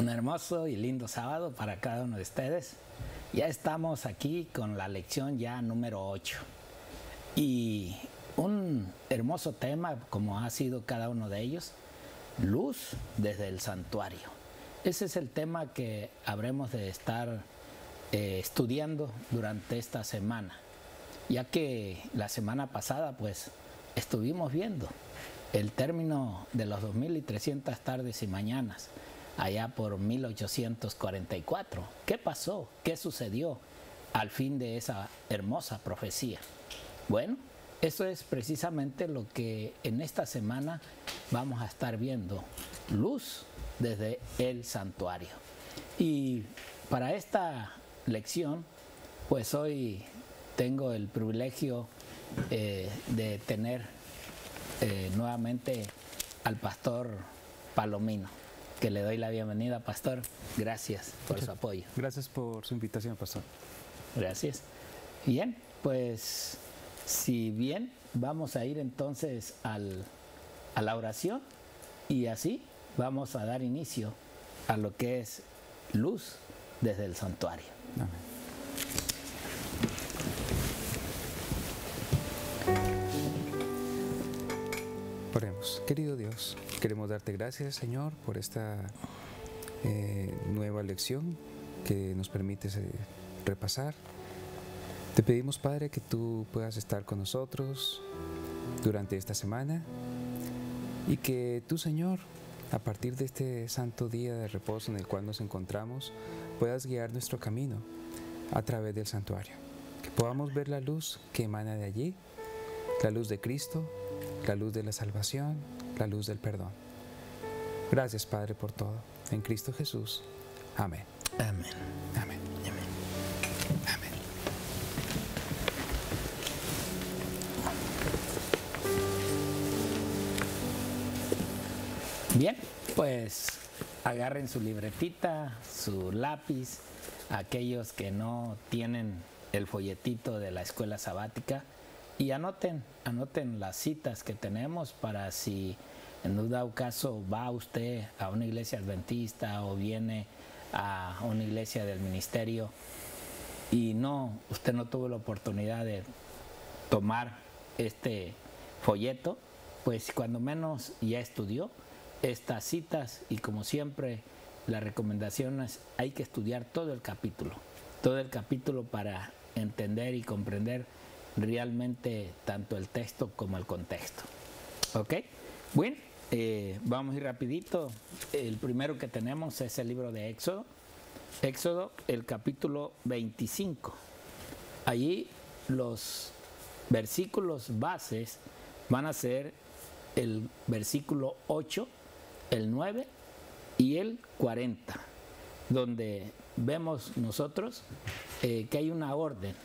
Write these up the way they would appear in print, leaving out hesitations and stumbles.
Un hermoso y lindo sábado para cada uno de ustedes. Ya estamos aquí con la lección ya número 8. Y un hermoso tema, como ha sido cada uno de ellos, luz desde el santuario. Ese es el tema que habremos de estar estudiando durante esta semana, ya que la semana pasada pues estuvimos viendo el término de los 2300 tardes y mañanas, allá por 1844. ¿Qué pasó? ¿Qué sucedió al fin de esa hermosa profecía? Bueno, eso es precisamente lo que en esta semana vamos a estar viendo, luz desde el santuario. Y para esta lección, pues hoy tengo el privilegio de tener nuevamente al pastor Palomino, que le doy la bienvenida, pastor. Gracias por su apoyo. Gracias por su invitación, pastor. Gracias. Bien, pues si bien vamos a ir entonces a la oración y así vamos a dar inicio a lo que es luz desde el santuario. Amén. Oremos. Querido Dios, queremos darte gracias, Señor, por esta nueva lección que nos permites repasar. Te pedimos, Padre, que tú puedas estar con nosotros durante esta semana y que tú, Señor, a partir de este santo día de reposo en el cual nos encontramos, puedas guiar nuestro camino a través del santuario. Que podamos ver la luz que emana de allí, la luz de Cristo, la luz de la salvación, la luz del perdón. Gracias, Padre, por todo. En Cristo Jesús. Amén. Amén. Amén. Amén. Amén. Bien, pues agarren su libretita, su lápiz, aquellos que no tienen el folletito de la escuela sabática, y anoten las citas que tenemos para si en un dado caso va usted a una iglesia adventista o viene a una iglesia del ministerio y usted no tuvo la oportunidad de tomar este folleto, pues cuando menos ya estudió estas citas, y como siempre la recomendación es hay que estudiar todo el capítulo para entender y comprender realmente tanto el texto como el contexto. ¿Ok? Bueno, vamos a ir rapidito. El primero que tenemos es el libro de Éxodo. Éxodo, el capítulo 25. Allí los versículos bases van a ser el versículo 8, el 9 y el 40, donde vemos nosotros que hay una orden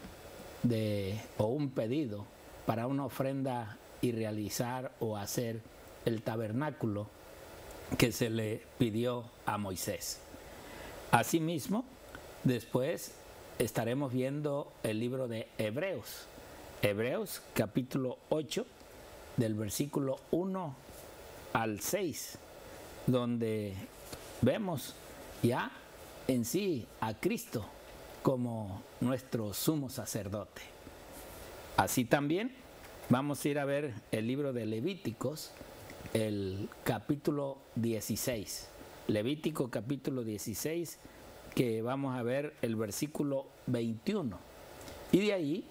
o un pedido para una ofrenda y realizar o hacer el tabernáculo que se le pidió a Moisés. Asimismo, después estaremos viendo el libro de Hebreos. Hebreos capítulo 8, del versículo 1 al 6, donde vemos ya en sí a Cristo como nuestro sumo sacerdote. Así también vamos a ir a ver el libro de Levíticos, el capítulo 16. Levítico capítulo 16, que vamos a ver el versículo 21. Y de ahí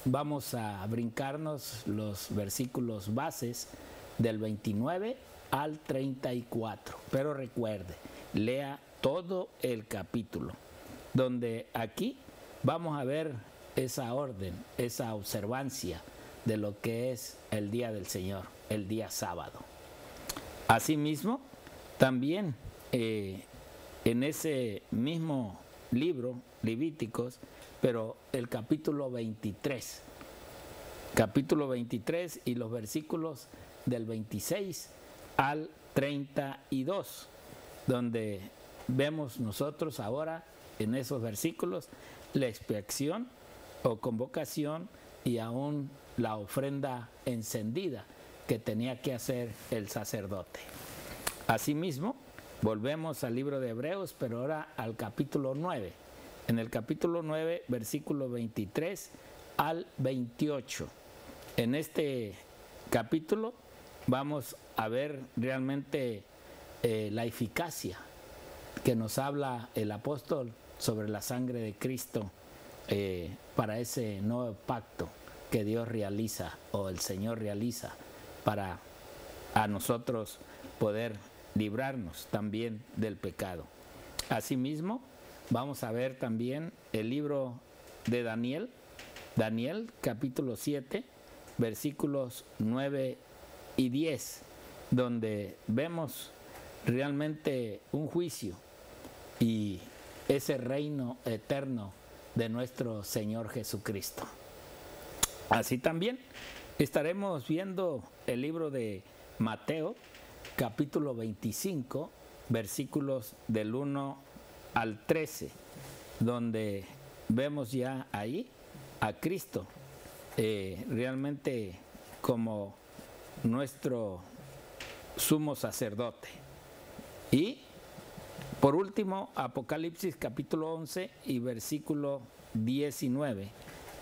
vamos a brincarnos los versículos bases del 29 al 34. Pero recuerde, lea todo el capítulo, donde aquí vamos a ver esa orden, esa observancia de lo que es el día del Señor, el día sábado. Asimismo, también en ese mismo libro, Levíticos, pero el capítulo 23 y los versículos del 26 al 32, donde vemos nosotros ahora en esos versículos la expiación o convocación y aún la ofrenda encendida que tenía que hacer el sacerdote. Asimismo, Volvemos al libro de Hebreos, pero ahora al capítulo 9. En el capítulo 9, versículo 23 al 28. En este capítulo vamos a ver realmente la eficacia que nos habla el apóstol sobre la sangre de Cristo para ese nuevo pacto que Dios realiza o el Señor realiza para a nosotros poder librarnos también del pecado. Asimismo, vamos a ver también el libro de Daniel, capítulo 7, versículos 9 y 10, donde vemos realmente un juicio y ese reino eterno de nuestro Señor Jesucristo. Así también estaremos viendo el libro de Mateo, capítulo 25, versículos del 1 al 13, donde vemos ya ahí a Cristo realmente como nuestro sumo sacerdote. Y por último, Apocalipsis capítulo 11 y versículo 19,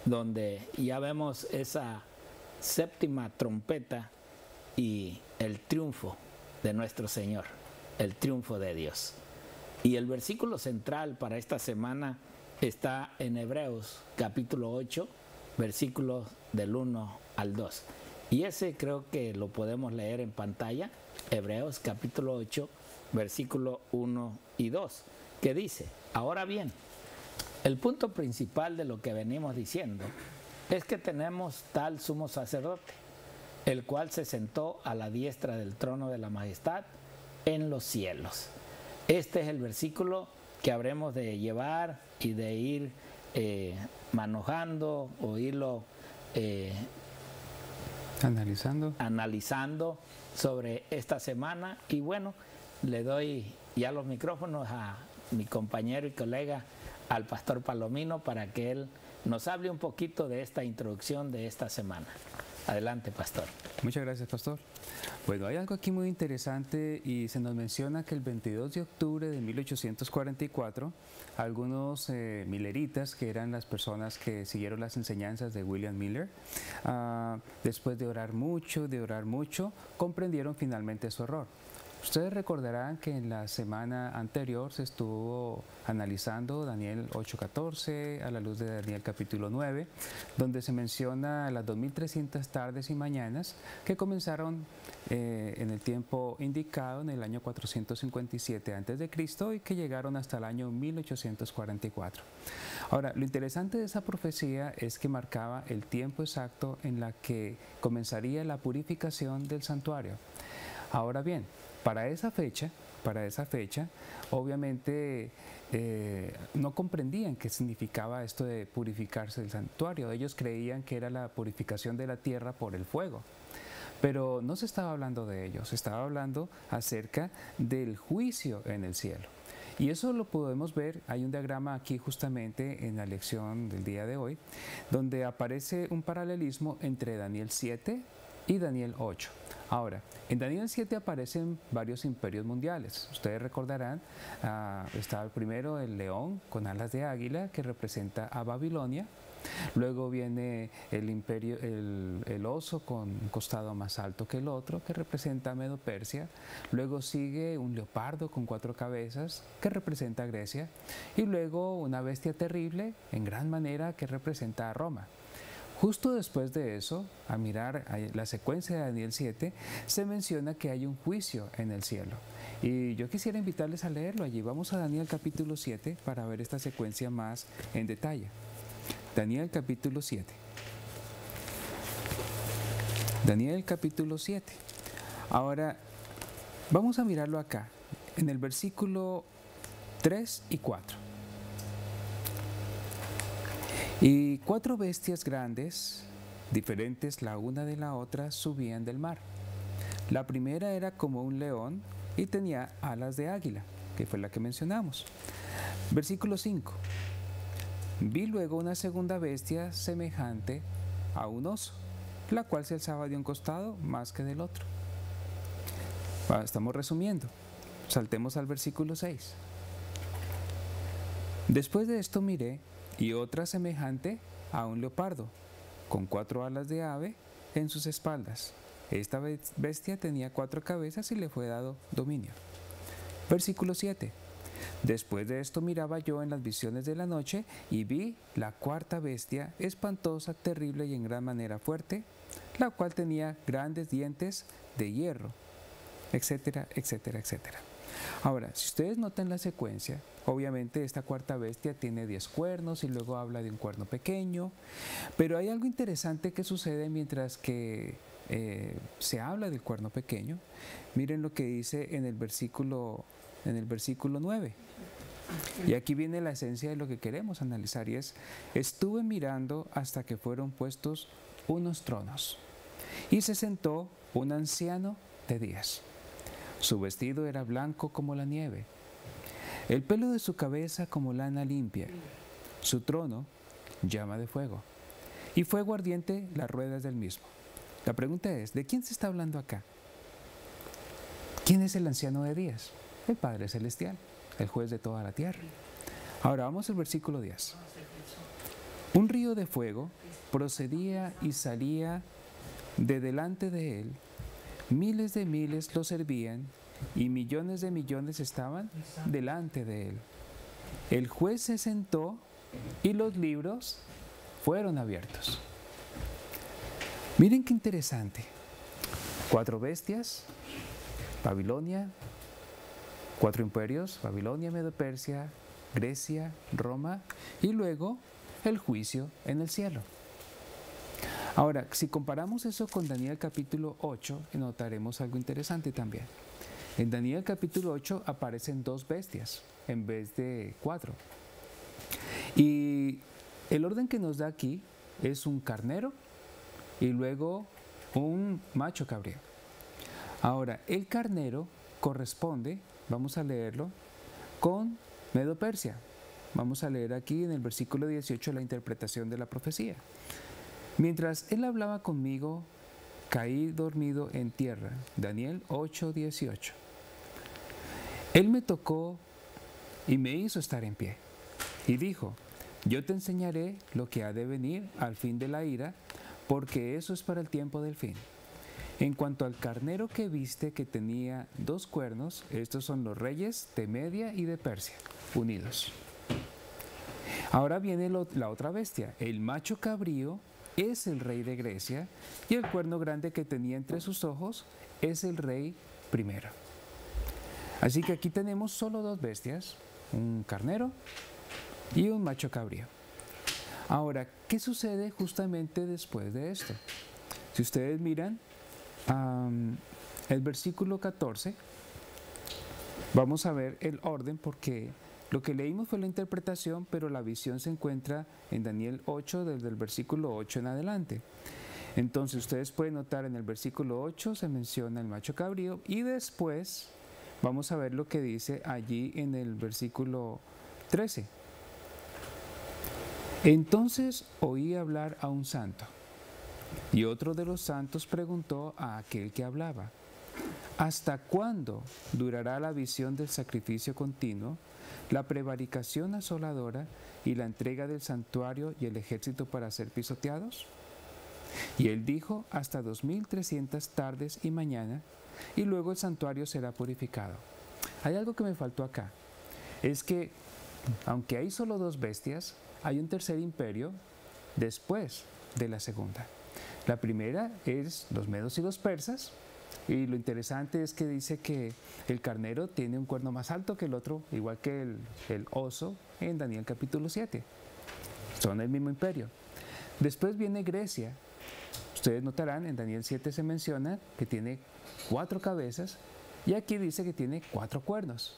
donde ya vemos esa séptima trompeta y el triunfo de nuestro Señor, el triunfo de Dios. Y el versículo central para esta semana está en Hebreos capítulo 8, versículos del 1 al 2. Y ese creo que lo podemos leer en pantalla, Hebreos capítulo 8, versículo 1 y 2, que dice: ahora bien, el punto principal de lo que venimos diciendo es que tenemos tal sumo sacerdote, el cual se sentó a la diestra del trono de la majestad en los cielos. Este es el versículo que habremos de llevar y de ir manejando o irlo analizando sobre esta semana. Y bueno, le doy ya los micrófonos a mi compañero y colega, al pastor Palomino, para que él nos hable un poquito de esta introducción de esta semana. Adelante, pastor. Muchas gracias, pastor. Bueno, hay algo aquí muy interesante y se nos menciona que el 22 de octubre de 1844, algunos milleritas, que eran las personas que siguieron las enseñanzas de William Miller, después de orar mucho, comprendieron finalmente su error. Ustedes recordarán que en la semana anterior se estuvo analizando Daniel 8:14 a la luz de Daniel capítulo 9, donde se menciona las 2300 tardes y mañanas que comenzaron en el tiempo indicado en el año 457 a.C. y que llegaron hasta el año 1844. Ahora, lo interesante de esa profecía es que marcaba el tiempo exacto en la que comenzaría la purificación del santuario. Ahora bien, para esa fecha, obviamente no comprendían qué significaba esto de purificarse el santuario. Ellos creían que era la purificación de la tierra por el fuego. Pero no se estaba hablando de ello, se estaba hablando acerca del juicio en el cielo. Y eso lo podemos ver, hay un diagrama aquí justamente en la lección del día de hoy, donde aparece un paralelismo entre Daniel 7 y Daniel 8. Ahora, en Daniel 7 aparecen varios imperios mundiales. Ustedes recordarán, está el primero, el león con alas de águila, que representa a Babilonia. Luego viene el imperio, el oso con un costado más alto que el otro, que representa a Medo-Persia. Luego sigue un leopardo con 4 cabezas, que representa a Grecia. Y luego una bestia terrible, en gran manera, que representa a Roma. Justo después de eso, a mirar la secuencia de Daniel 7, se menciona que hay un juicio en el cielo. Y yo quisiera invitarles a leerlo allí. Vamos a Daniel capítulo 7 para ver esta secuencia más en detalle. Daniel capítulo 7. Daniel capítulo 7. Ahora, vamos a mirarlo acá, en el versículo 3 y 4. Y 4 bestias grandes, diferentes la una de la otra, subían del mar. La primera era como un león y tenía alas de águila, que fue la que mencionamos. Versículo 5. Vi luego una segunda bestia semejante a un oso, la cual se alzaba de un costado más que del otro. Estamos resumiendo. Saltemos al versículo 6. Después de esto miré, y otra semejante a un leopardo, con 4 alas de ave en sus espaldas. Esta bestia tenía 4 cabezas y le fue dado dominio. Versículo 7. Después de esto miraba yo en las visiones de la noche y vi la cuarta bestia, espantosa, terrible y en gran manera fuerte, la cual tenía grandes dientes de hierro, etcétera, etcétera, etcétera. Ahora, si ustedes notan la secuencia, obviamente esta cuarta bestia tiene 10 cuernos y luego habla de un cuerno pequeño, pero hay algo interesante que sucede mientras que se habla del cuerno pequeño. Miren lo que dice en el versículo 9. Y aquí viene la esencia de lo que queremos analizar y es: estuve mirando hasta que fueron puestos unos tronos y se sentó un anciano de días. Su vestido era blanco como la nieve, el pelo de su cabeza como lana limpia, su trono llama de fuego y fuego ardiente las ruedas del mismo. La pregunta es: ¿de quién se está hablando acá? ¿Quién es el anciano de días? El Padre Celestial, el juez de toda la tierra. Ahora vamos al versículo 10. Un río de fuego procedía y salía de delante de él. Miles de miles lo servían y millones de millones estaban delante de él. El juez se sentó y los libros fueron abiertos. Miren qué interesante. 4 bestias, Babilonia, 4 imperios, Babilonia, Medo-Persia, Grecia, Roma y luego el juicio en el cielo. Ahora, si comparamos eso con Daniel capítulo 8, notaremos algo interesante también. En Daniel capítulo 8 aparecen 2 bestias en vez de 4. Y el orden que nos da aquí es un carnero y luego un macho cabrío. Ahora, el carnero corresponde, vamos a leerlo, con Medo-Persia. Vamos a leer aquí en el versículo 18 la interpretación de la profecía. Mientras él hablaba conmigo, caí dormido en tierra. Daniel 8:18. Él me tocó y me hizo estar en pie. Y dijo: yo te enseñaré lo que ha de venir al fin de la ira, porque eso es para el tiempo del fin. En cuanto al carnero que viste que tenía 2 cuernos, estos son los reyes de Media y de Persia, unidos. Ahora viene la otra bestia, el macho cabrío es el rey de Grecia y el cuerno grande que tenía entre sus ojos es el rey primero. Así que aquí tenemos solo 2 bestias, un carnero y un macho cabrío. Ahora, ¿qué sucede justamente después de esto? Si ustedes miran el versículo 14, vamos a ver el orden porque lo que leímos fue la interpretación, pero la visión se encuentra en Daniel 8, desde el versículo 8 en adelante. Entonces ustedes pueden notar en el versículo 8 se menciona el macho cabrío y después vamos a ver lo que dice allí en el versículo 13. Entonces oí hablar a un santo y otro de los santos preguntó a aquel que hablaba: ¿hasta cuándo durará la visión del sacrificio continuo, la prevaricación asoladora y la entrega del santuario y el ejército para ser pisoteados? Y él dijo: hasta 2300 tardes y mañana, y luego el santuario será purificado. Hay algo que me faltó acá, es que aunque hay solo 2 bestias, hay un tercer imperio después de la segunda. La primera es los medos y los persas, y lo interesante es que dice que el carnero tiene un cuerno más alto que el otro, igual que el oso en Daniel capítulo 7. Son el mismo imperio. Después viene Grecia. Ustedes notarán, en Daniel 7 se menciona que tiene 4 cabezas y aquí dice que tiene 4 cuernos.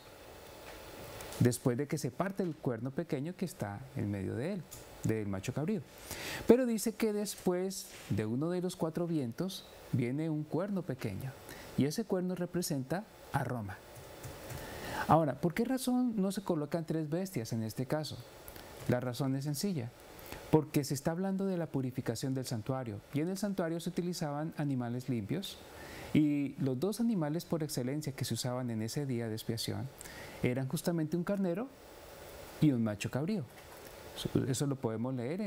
Después de que se parte el cuerno pequeño que está en medio de él, del macho cabrío. Pero dice que después de uno de los 4 vientos viene un cuerno pequeño y ese cuerno representa a Roma. Ahora, ¿por qué razón no se colocan 3 bestias en este caso? La razón es sencilla, porque se está hablando de la purificación del santuario y en el santuario se utilizaban animales limpios Y los dos animales por excelencia que se usaban en ese día de expiación eran justamente un carnero y un macho cabrío. Eso lo podemos leer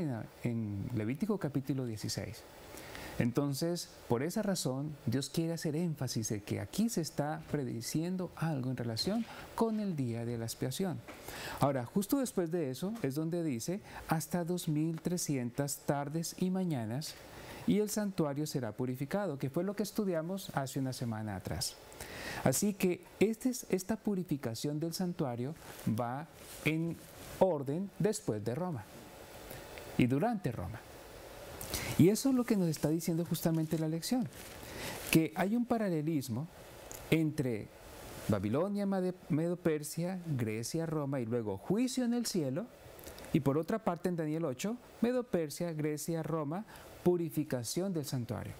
en Levítico capítulo 16. Entonces, por esa razón, Dios quiere hacer énfasis de que aquí se está prediciendo algo en relación con el día de la expiación. Ahora, justo después de eso es donde dice hasta 2300 tardes y mañanas y el santuario será purificado, que fue lo que estudiamos hace una semana atrás. Así que esta purificación del santuario va en orden después de Roma y durante Roma. Y eso es lo que nos está diciendo justamente la lección, que hay un paralelismo entre Babilonia, Medo-Persia, Grecia, Roma y luego juicio en el cielo, y por otra parte en Daniel 8, Medo-Persia, Grecia, Roma, purificación del santuario.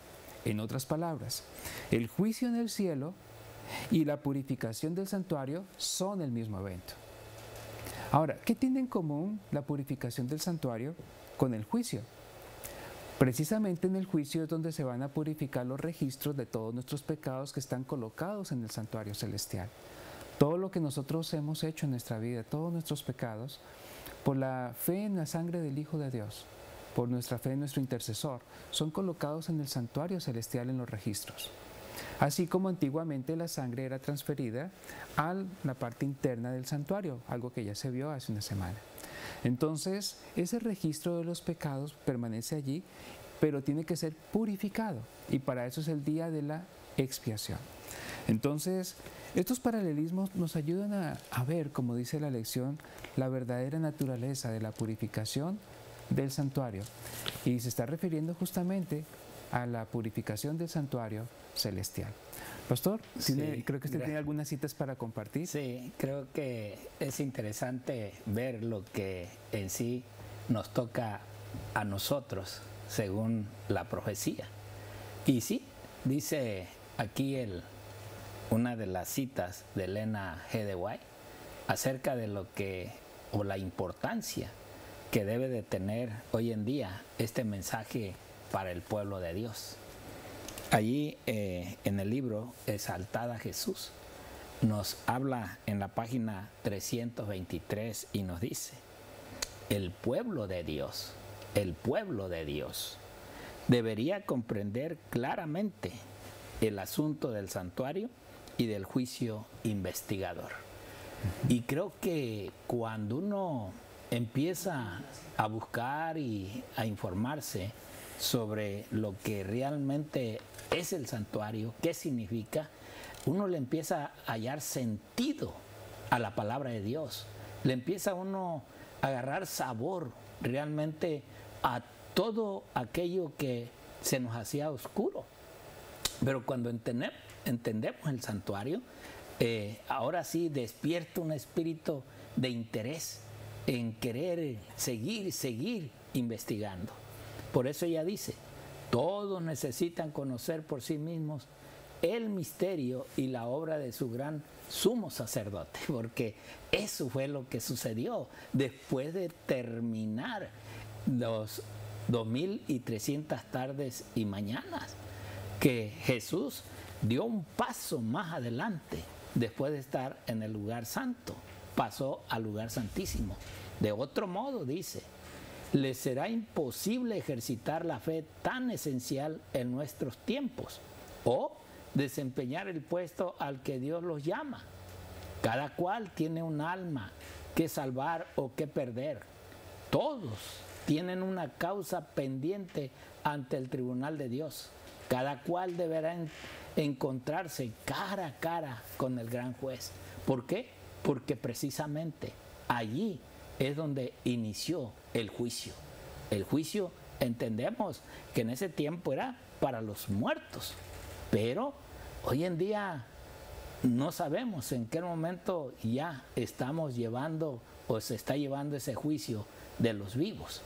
En otras palabras, el juicio en el cielo y la purificación del santuario son el mismo evento. Ahora, ¿qué tiene en común la purificación del santuario con el juicio? Precisamente en el juicio es donde se van a purificar los registros de todos nuestros pecados que están colocados en el santuario celestial. Todo lo que nosotros hemos hecho en nuestra vida, todos nuestros pecados, por la fe en la sangre del Hijo de Dios, por nuestra fe en nuestro intercesor, son colocados en el santuario celestial en los registros. Así como antiguamente la sangre era transferida a la parte interna del santuario, algo que ya se vio hace una semana. Entonces, ese registro de los pecados permanece allí, pero tiene que ser purificado, y para eso es el día de la expiación. Entonces, estos paralelismos nos ayudan a ver, como dice la lección, la verdadera naturaleza de la purificación del santuario, y se está refiriendo justamente a la purificación del santuario celestial. Pastor, creo que usted tiene algunas citas para compartir. Sí, creo que es interesante ver lo que en sí nos toca a nosotros según la profecía. Y sí, dice aquí una de las citas de Elena G. de White acerca de lo que, o la importancia que debe de tener hoy en día este mensaje para el pueblo de Dios. Allí en el libro Exaltada Jesús nos habla en la página 323 y nos dice: el pueblo de Dios debería comprender claramente el asunto del santuario y del juicio investigador. Y creo que cuando uno empieza a buscar y a informarse sobre lo que realmente es el santuario, qué significa, uno le empieza a hallar sentido a la palabra de Dios, le empieza uno a agarrar sabor realmente a todo aquello que se nos hacía oscuro. Pero cuando entendemos el santuario, ahora sí despierta un espíritu de interés en querer seguir investigando. Por eso ella dice: todos necesitan conocer por sí mismos el misterio y la obra de su gran sumo sacerdote, porque eso fue lo que sucedió después de terminar los 2300 tardes y mañanas, que Jesús dio un paso más adelante. Después de estar en el lugar santo, pasó al lugar santísimo. De otro modo, dice, les será imposible ejercitar la fe tan esencial en nuestros tiempos o desempeñar el puesto al que Dios los llama. Cada cual tiene un alma que salvar o que perder. Todos tienen una causa pendiente ante el tribunal de Dios. Cada cual deberá encontrarse cara a cara con el gran juez. ¿Por qué? Porque precisamente allí es donde inició el juicio. El juicio, entendemos que en ese tiempo era para los muertos, pero hoy en día no sabemos en qué momento ya estamos llevando o se está llevando ese juicio de los vivos.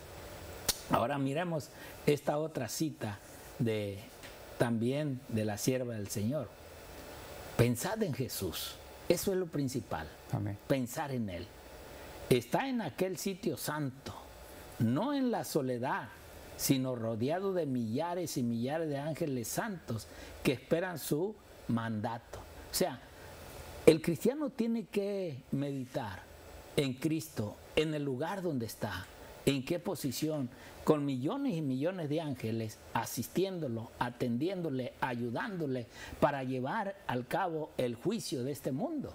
Ahora miremos esta otra cita también de la sierva del Señor. Pensad en Jesús, eso es lo principal. Amén. Pensar en Él. Está en aquel sitio santo, no en la soledad, sino rodeado de millares y millares de ángeles santos que esperan su mandato. O sea, el cristiano tiene que meditar en Cristo, en el lugar donde está, en qué posición, con millones y millones de ángeles asistiéndolo, atendiéndole, ayudándole para llevar al cabo el juicio de este mundo.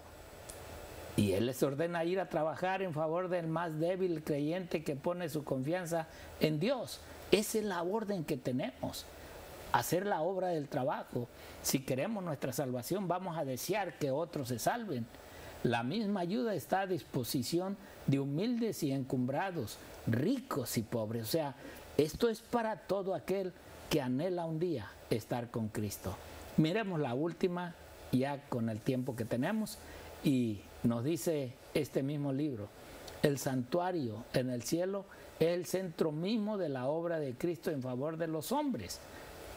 Y Él les ordena ir a trabajar en favor del más débil creyente que pone su confianza en Dios. Esa es la orden que tenemos, hacer la obra del trabajo. Si queremos nuestra salvación, vamos a desear que otros se salven. La misma ayuda está a disposición de humildes y encumbrados, ricos y pobres. O sea, esto es para todo aquel que anhela un día estar con Cristo. Miremos la última, ya con el tiempo que tenemos, y nos dice este mismo libro: el santuario en el cielo es el centro mismo de la obra de Cristo en favor de los hombres.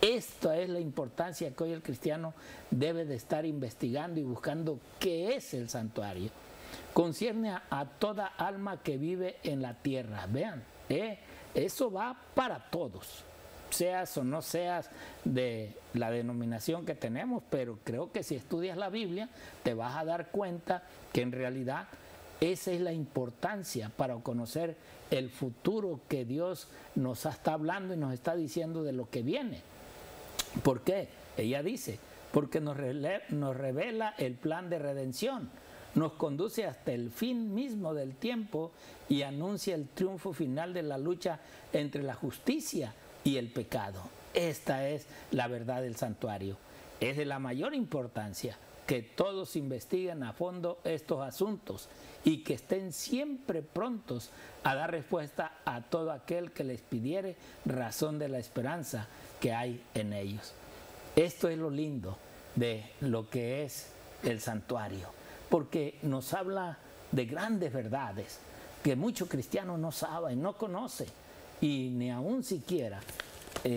Esta es la importancia que hoy el cristiano debe de estar investigando y buscando qué es el santuario. Concierne a toda alma que vive en la tierra. Vean, eso va para todos, seas o no seas de la denominación que tenemos, pero creo que si estudias la Biblia te vas a dar cuenta que en realidad esa es la importancia para conocer el futuro que Dios nos está hablando y nos está diciendo de lo que viene. ¿Por qué? Ella dice, porque nos revela el plan de redención, nos conduce hasta el fin mismo del tiempo y anuncia el triunfo final de la lucha entre la justicia y el pecado. Esta es la verdad del santuario. Es de la mayor importancia que todos investiguen a fondo estos asuntos y que estén siempre prontos a dar respuesta a todo aquel que les pidiere razón de la esperanza que hay en ellos. Esto es lo lindo de lo que es el santuario, porque nos habla de grandes verdades que muchos cristianos no saben, no conocen, y ni aún siquiera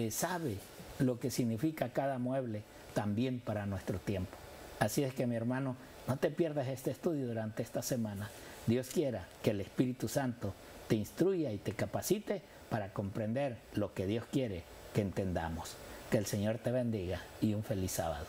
sabe lo que significa cada mueble también para nuestro tiempo. Así es que, mi hermano, no te pierdas este estudio durante esta semana. Dios quiera que el Espíritu Santo te instruya y te capacite para comprender lo que Dios quiere que entendamos. Que el Señor te bendiga y un feliz sábado.